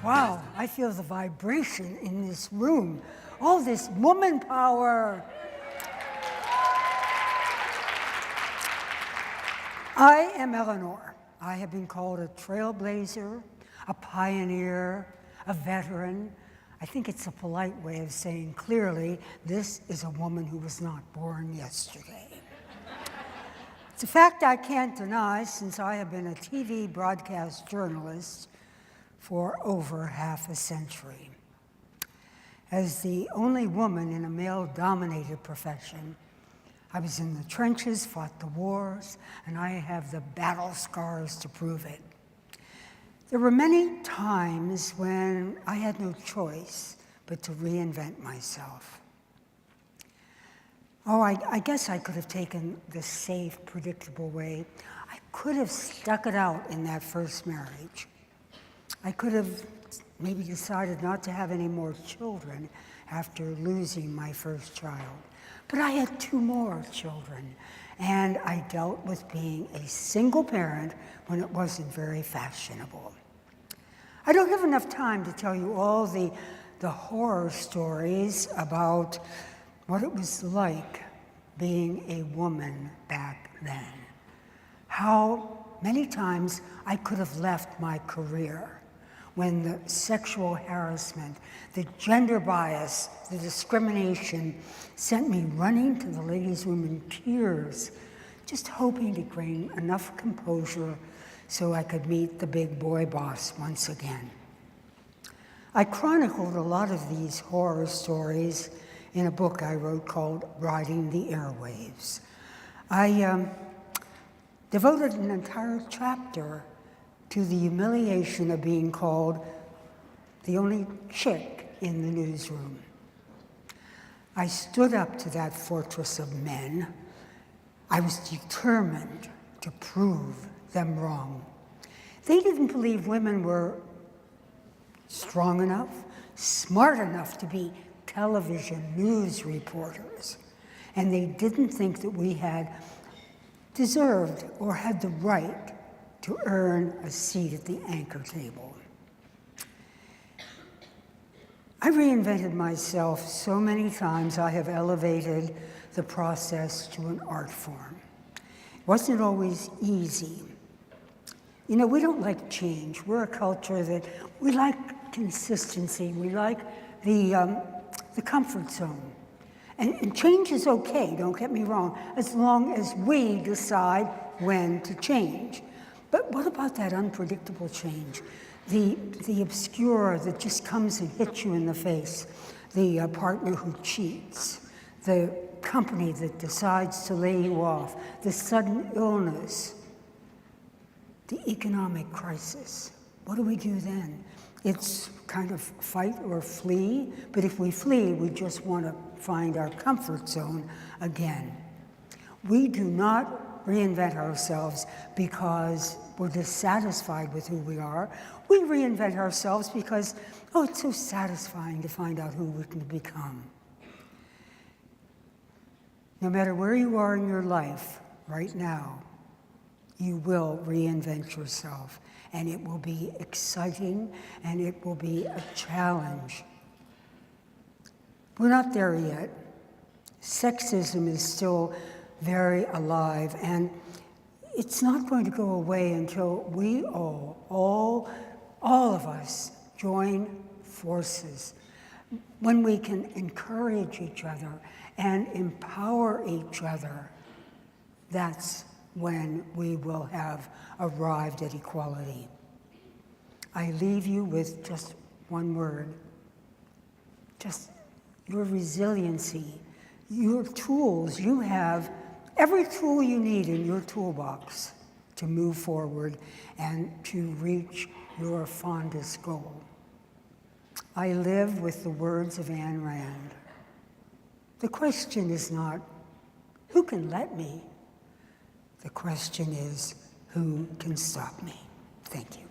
Wow, I feel the vibration in this room. All this woman power. I am Eleanor. I have been called a trailblazer, a pioneer, a veteran. I think it's a polite way of saying clearly, this is a woman who was not born yesterday. It's a fact I can't deny since I have been a TV broadcast journalist for over half a century. As the only woman in a male-dominated profession, I was in the trenches, fought the wars, and I have the battle scars to prove it. There were many times when I had no choice but to reinvent myself. Oh, I guess I could have taken the safe, predictable way. I could have stuck it out in that first marriage. I could have maybe decided not to have any more children after losing my first child. But I had 2 more children, and I dealt with being a single parent when it wasn't very fashionable. I don't have enough time to tell you all the horror stories about what it was like being a woman back then. How many times I could have left my career when the sexual harassment, the gender bias, the discrimination sent me running to the ladies' room in tears, just hoping to gain enough composure so I could meet the big boy boss once again. I chronicled a lot of these horror stories in a book I wrote called Riding the Airwaves. I devoted an entire chapter to the humiliation of being called the only chick in the newsroom. I stood up to that fortress of men. I was determined to prove them wrong. They didn't believe women were strong enough, smart enough to be television news reporters, and they didn't think that we had deserved or had the right to earn a seat at the anchor table. I reinvented myself so many times. I have elevated the process to an art form. It wasn't always easy. You know, we don't like change. We're a culture that we like consistency. We like the comfort zone. And change is okay, don't get me wrong, as long as we decide when to change. But what about that unpredictable change? The obscure that just comes and hits you in the face, the partner who cheats, the company that decides to lay you off, the sudden illness, the economic crisis. What do we do then? It's kind of fight or flee, but if we flee, we just want to find our comfort zone again. We do not reinvent ourselves because we're dissatisfied with who we are. We reinvent ourselves because, oh, it's so satisfying to find out who we can become. No matter where you are in your life right now, you will reinvent yourself. And it will be exciting, and it will be a challenge. We're not there yet. Sexism is still very alive, and it's not going to go away until we all of us, join forces. When we can encourage each other and empower each other, that's when we will have arrived at equality. I leave you with just one word. Just your resiliency, your tools. You have every tool you need in your toolbox to move forward and to reach your fondest goal. I live with the words of Ayn Rand. The question is not, who can let me? The question is, who can stop me? Thank you.